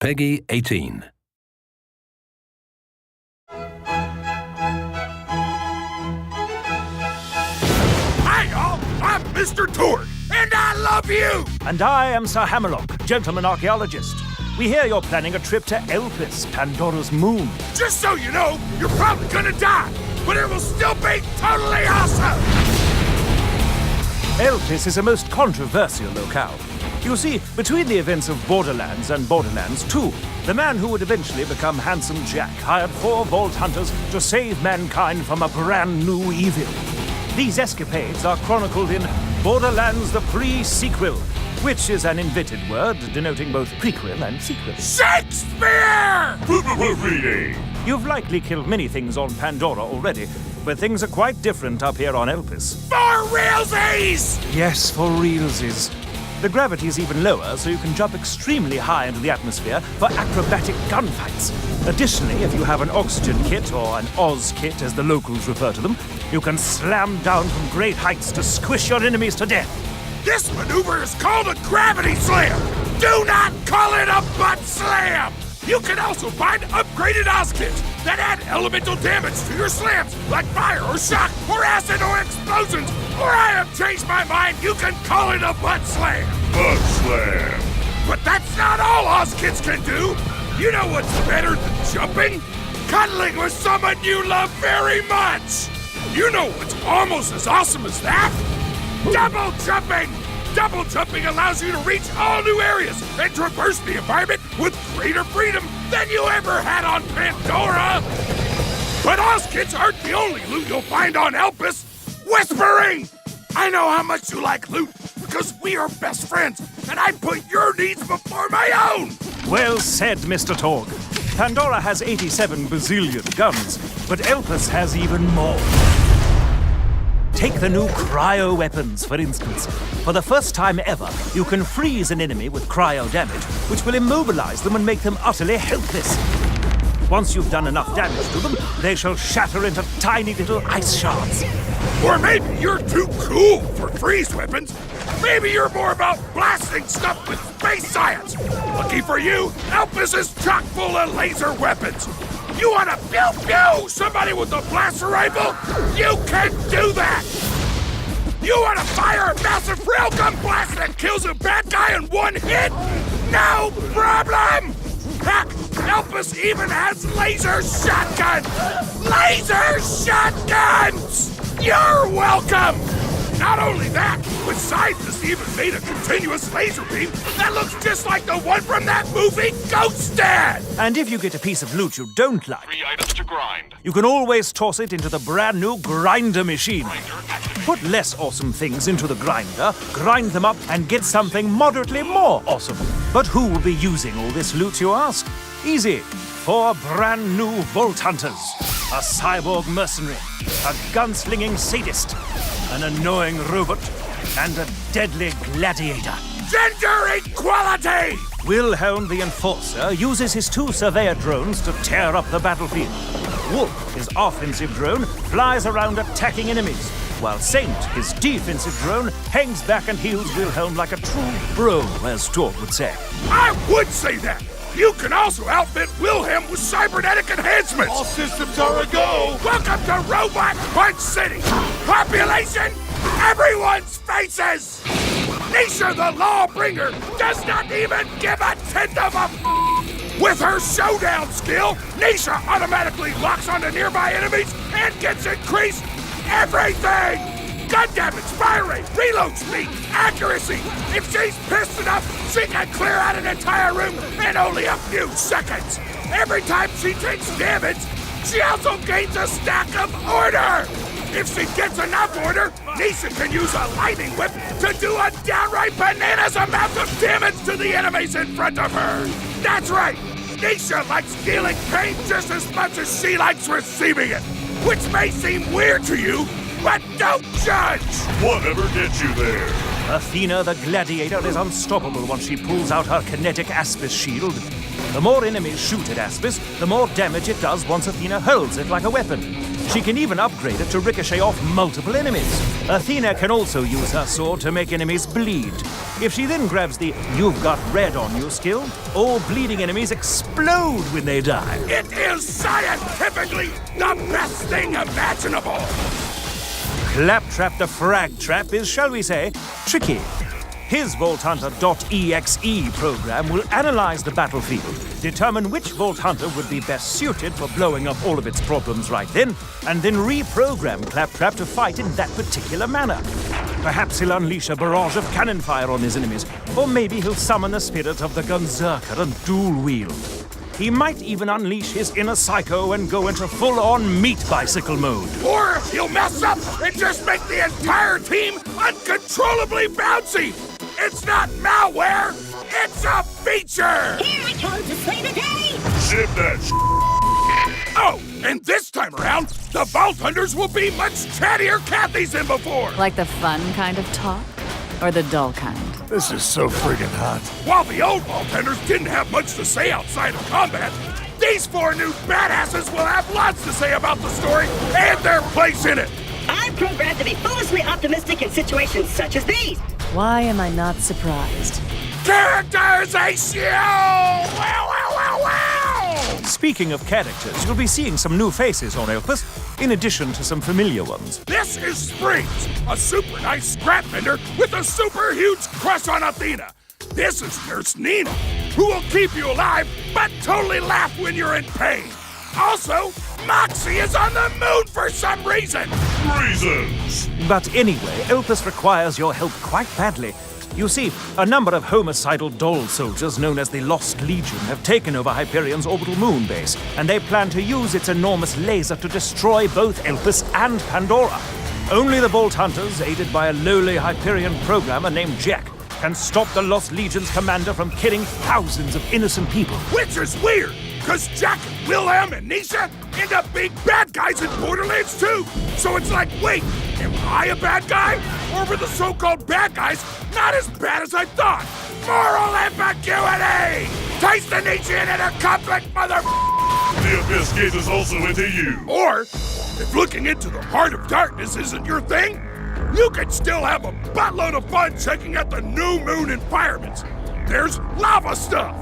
Peggy 18. Hi, y'all! I'm Mr. Torg, and I love you! And I am Sir Hammerlock, gentleman archaeologist. We hear you're planning a trip to Elpis, Pandora's moon. Just so you know, you're probably gonna die, but it will still be totally awesome! Elpis is a most controversial locale. You see, between the events of Borderlands and Borderlands 2, the man who would eventually become Handsome Jack hired 4 Vault Hunters to save mankind from a brand new evil. These escapades are chronicled in Borderlands The Pre-Sequel, which is an invented word denoting both prequel and sequel. Shakespeare! Reading! You've likely killed many things on Pandora already, but things are quite different up here on Elpis. For realsies! Yes, for realsies. The gravity is even lower, so you can jump extremely high into the atmosphere for acrobatic gunfights. Additionally, if you have an oxygen kit, or an Oz kit as the locals refer to them, you can slam down from great heights to squish your enemies to death. This maneuver is called a gravity slam! Do not call it a butt slam! You can also find upgraded Oz kits that add elemental damage to your slams, like fire or shock, or acid or explosions, or I have changed my mind, you can call it a butt slam! Butt slam! But that's not all Oz kits can do! You know what's better than jumping? Cuddling with someone you love very much! You know what's almost as awesome as that? Double jumping! Double jumping allows you to reach all new areas and traverse the environment with greater freedom than you ever had on Pandora! But Oz kits aren't the only loot you'll find on Elpis! Whispering! I know how much you like loot because we are best friends, and I put your needs before my own! Well said, Mr. Torg. Pandora has 87 bazillion guns, but Elpis has even more. Take the new cryo weapons, for instance. For the first time ever, you can freeze an enemy with cryo damage, which will immobilize them and make them utterly helpless. Once you've done enough damage to them, they shall shatter into tiny little ice shards. Or maybe you're too cool for freeze weapons. Maybe you're more about blasting stuff with space science. Lucky for you, Elpis is chock full of laser weapons. You want to pew-pew somebody with a blaster rifle? You can do that! You want to fire a massive railgun blast that kills a bad guy in one hit? No problem! Heck, Elpis even has laser shotguns! Laser shotguns! You're welcome! Not only that, but scientists even made a continuous laser beam that looks just like the one from that movie Ghost Dad! And if you get a piece of loot you don't like, 3 items to grind. you can always toss it into the brand new grinder machine. Put less awesome things into the grinder, grind them up, and get something moderately more awesome. But who will be using all this loot, you ask? Easy. 4 brand new Vault Hunters. A cyborg mercenary, a gunslinging sadist, an annoying robot, and a deadly gladiator. Gender equality! Wilhelm the Enforcer uses his 2 surveyor drones to tear up the battlefield. Wolf, his offensive drone, flies around attacking enemies, while Saint, his defensive drone, hangs back and heals Wilhelm like a true bro, as Torg would say. I would say that! You can also outfit Wilhelm with cybernetic enhancements! All systems are a go! Welcome to Robot Punch City! Population, everyone's faces! Nisha the Lawbringer does not even give a tenth of a With her showdown skill, Nisha automatically locks onto nearby enemies and gets increased everything! Gun damage, fire rate, reload speed, accuracy! If she's pissed enough, she can clear out an entire room in only a few seconds! Every time she takes damage, she also gains a stack of order! If she gets enough order, Nisha can use a lightning whip to do a downright bananas amount of damage to the enemies in front of her! That's right! Nisha likes dealing pain just as much as she likes receiving it! Which may seem weird to you, but don't judge! Whatever gets you there? Athena the Gladiator is unstoppable once she pulls out her kinetic Aspis shield. The more enemies shoot at Aspis, the more damage it does once Athena holds it like a weapon. She can even upgrade it to ricochet off multiple enemies. Athena can also use her sword to make enemies bleed. If she then grabs the "You've got red on you" skill, all bleeding enemies explode when they die. It is scientifically the best thing imaginable! Claptrap the Frag Trap is, shall we say, tricky. His Vault Hunter.exe program will analyze the battlefield, determine which Vault Hunter would be best suited for blowing up all of its problems right then, and then reprogram Claptrap to fight in that particular manner. Perhaps he'll unleash a barrage of cannon fire on his enemies, or maybe he'll summon the spirit of the Gunzerker and dual wield. He might even unleash his inner psycho and go into full-on meat bicycle mode. Or he'll mess up and just make the entire team uncontrollably bouncy! It's not malware, it's a feature! Here I come to save the day! Ship that Oh, and this time around, the Vault Hunters will be much chattier Cathys than before! Like the fun kind of talk? Or the dull kind? This is so friggin' hot. While the old Vault Hunters didn't have much to say outside of combat, these 4 new badasses will have lots to say about the story and their place in it! I'm programmed to be foolishly optimistic in situations such as these. Why am I not surprised? Characterization! Wow, wow, wow, wow! Speaking of characters, you'll be seeing some new faces on Elpis, in addition to some familiar ones. This is Springs, a super nice scrap vendor with a super huge crush on Athena. This is Nurse Nina, who will keep you alive but totally laugh when you're in pain. Also, Moxie is on the moon for some reason. reasons. But anyway, Elpis requires your help quite badly. You see, a number of homicidal doll soldiers known as the Lost Legion have taken over Hyperion's orbital moon base, and they plan to use its enormous laser to destroy both Elpis and Pandora. Only the Vault Hunters, aided by a lowly Hyperion programmer named Jack, can stop the Lost Legion's commander from killing thousands of innocent people. Which is weird, because Jack and Wilhelm and Nisha end up being bad guys in Borderlands 2. So it's like, wait, am I a bad guy? Or were the so-called bad guys not as bad as I thought? Moral ambiguity! Taste the Nietzschean in a conflict, mother... The Abyss gazes also into you. Or, if looking into the heart of darkness isn't your thing, you could still have a buttload of fun checking out the new moon environments. There's lava stuff,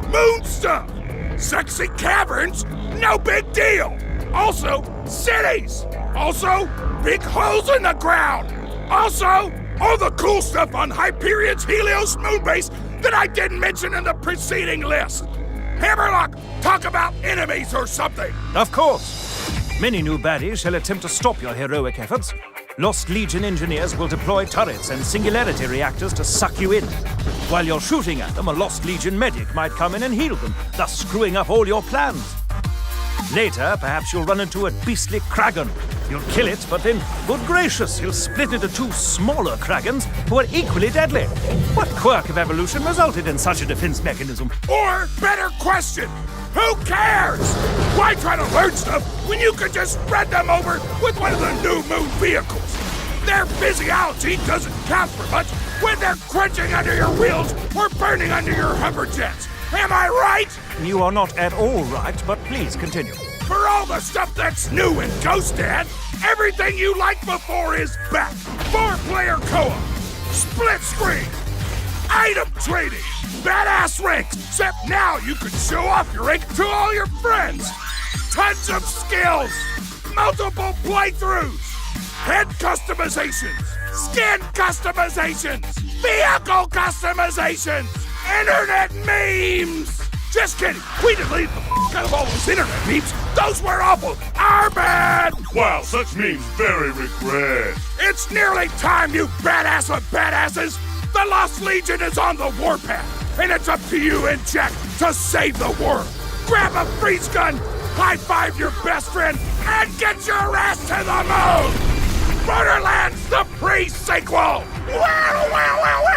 moon stuff, sexy caverns, no big deal. Also, cities. Also, big holes in the ground. Also, all the cool stuff on Hyperion's Helios moon base that I didn't mention in the preceding list. Hammerlock, talk about enemies or something. Of course. Many new baddies shall attempt to stop your heroic efforts. Lost Legion engineers will deploy turrets and singularity reactors to suck you in. While you're shooting at them, a Lost Legion medic might come in and heal them, thus screwing up all your plans. Later, perhaps you'll run into a beastly Kragan. You'll kill it, but then, good gracious, he'll split into 2 smaller Kragans who are equally deadly. What quirk of evolution resulted in such a defense mechanism? Or, better question, who cares? Why try to learn stuff when you could just spread them over with one of the new moon vehicles? Their physiology doesn't count for much when they're crunching under your wheels or burning under your hover jets. Am I right? You are not at all right, but please continue. For all the stuff that's new in Ghost Dad, everything you liked before is back. 4-player co-op, split screen, item trading, badass ranks, except now you can show off your rank to all your friends. Tons of skills, multiple playthroughs, head customizations, skin customizations, vehicle customizations, internet memes. Just kidding, we deleted the out of all those internet memes. Those were awful, our bad. Wow, such memes very regret. It's nearly time, you badass of badasses! The Lost Legion is on the warpath, and it's up to you and Jack to save the world! Grab a freeze gun, high-five your best friend, and get your ass to the moon! Borderlands The Pre-Sequel! Wow, wow, wow, wow!